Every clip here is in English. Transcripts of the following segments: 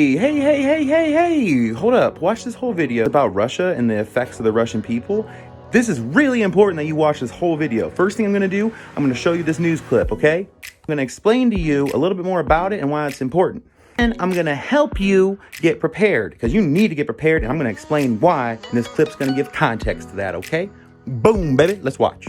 Hey, hold up. Watch this whole video about Russia and the effects of the Russian people. This is really important that you watch this whole video. First thing I'm gonna do, I'm gonna show you this news clip, okay? I'm gonna explain to you a little bit more about it and why it's important. And I'm gonna help you get prepared, because you need to get prepared, and I'm gonna explain why, and this clip's gonna give context to that, okay? Boom, baby, let's watch.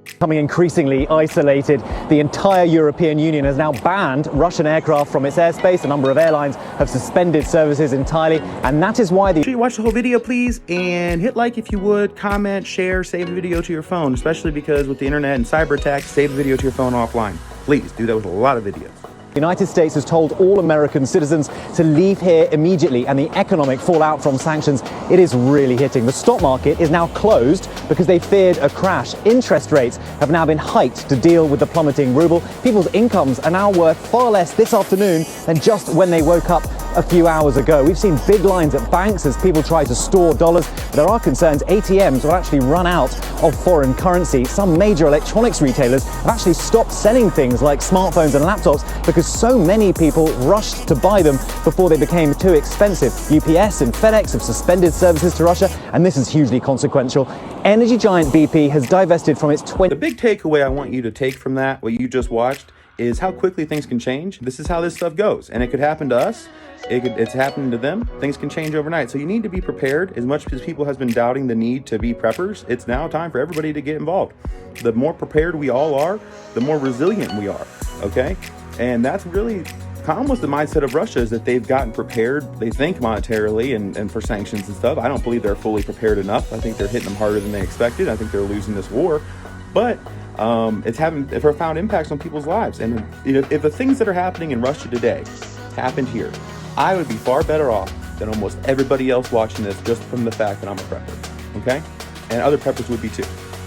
Becoming increasingly isolated, the entire European Union has now banned Russian aircraft from its airspace. A number of airlines have suspended services entirely, and that is why Make sure you watch the whole video, please, and hit like if you would, comment, share, save the video to your phone, especially because with the internet and cyber attacks, save the video to your phone offline. Please do that with a lot of videos. The United States has told all American citizens to leave here immediately, and the economic fallout from sanctions, it is really hitting. The stock market is now closed because they feared a crash. Interest rates have now been hiked to deal with the plummeting ruble. People's incomes are now worth far less this afternoon than just when they woke up a few hours ago. We've seen big lines at banks as people try to store dollars. There are concerns ATMs will actually run out of foreign currency. Some major electronics retailers have actually stopped selling things like smartphones and laptops because so many people rushed to buy them before they became too expensive. UPS and FedEx have suspended services to Russia, and this is hugely consequential. Energy giant BP has divested from its The big takeaway I want you to take from that, what you just watched, is how quickly things can change. This is how this stuff goes, and it could happen to us. It's happening to them. Things can change overnight, so you need to be prepared. As much as people has been doubting the need to be preppers, it's now time for everybody to get involved. The more prepared we all are, the more resilient we are, okay? And that's really almost the mindset of Russia, is that they've gotten prepared, they think, monetarily and for sanctions and stuff. I don't believe they're fully prepared enough. I think they're hitting them harder than they expected. I think they're losing this war, but it's having profound impacts on people's lives. And if the things that are happening in Russia today happened here, I would be far better off than almost everybody else watching this, just from the fact that I'm a prepper, okay? And other preppers would be too.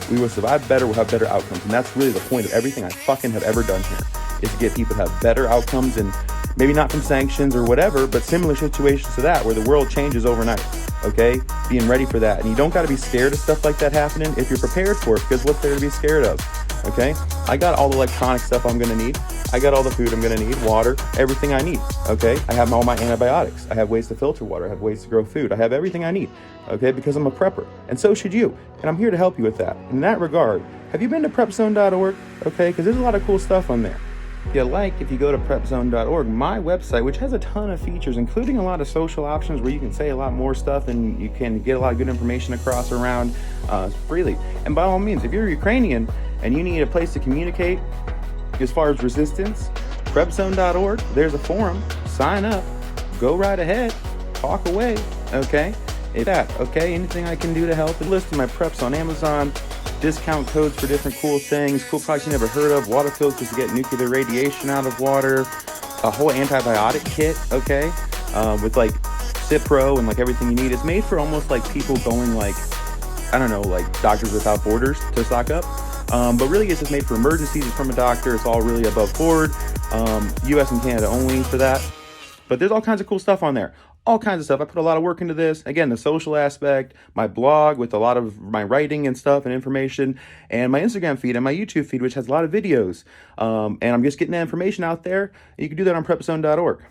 We will survive better, we'll have better outcomes. And that's really the point of everything I fucking have ever done here, is to get people to have better outcomes, and maybe not from sanctions or whatever, but similar situations to that, where the world changes overnight, okay? Being ready for that. And you don't got to be scared of stuff like that happening if you're prepared for it, because what's there to be scared of, okay? I got all the electronic stuff I'm gonna need. I got all the food I'm gonna need, water, everything I need, okay? I have all my antibiotics. I have ways to filter water. I have ways to grow food. I have everything I need, okay? Because I'm a prepper, and so should you. And I'm here to help you with that. In that regard, have you been to prepzone.org, okay? Because there's a lot of cool stuff on there. If you go to prepzone.org, my website, which has a ton of features, including a lot of social options where you can say a lot more stuff and you can get a lot of good information across around freely. And by all means, if you're Ukrainian and you need a place to communicate as far as resistance, prepzone.org, there's a forum, sign up, go right ahead, talk away, okay? Anything I can do to help. List my preps on Amazon, discount codes for different cool things, cool products you never heard of, water filters to get nuclear radiation out of water, a whole antibiotic kit, okay, with like Cipro and like everything you need. It's made for almost like people going like, I don't know, like Doctors Without Borders to stock up. But really it's just made for emergencies. It's from a doctor. It's all really above board. US and Canada only for that. But there's all kinds of cool stuff on there. All kinds of stuff. I put a lot of work into this. Again, the social aspect, my blog with a lot of my writing and stuff and information, and my Instagram feed and my YouTube feed, which has a lot of videos. And I'm just getting that information out there. You can do that on prepzone.org.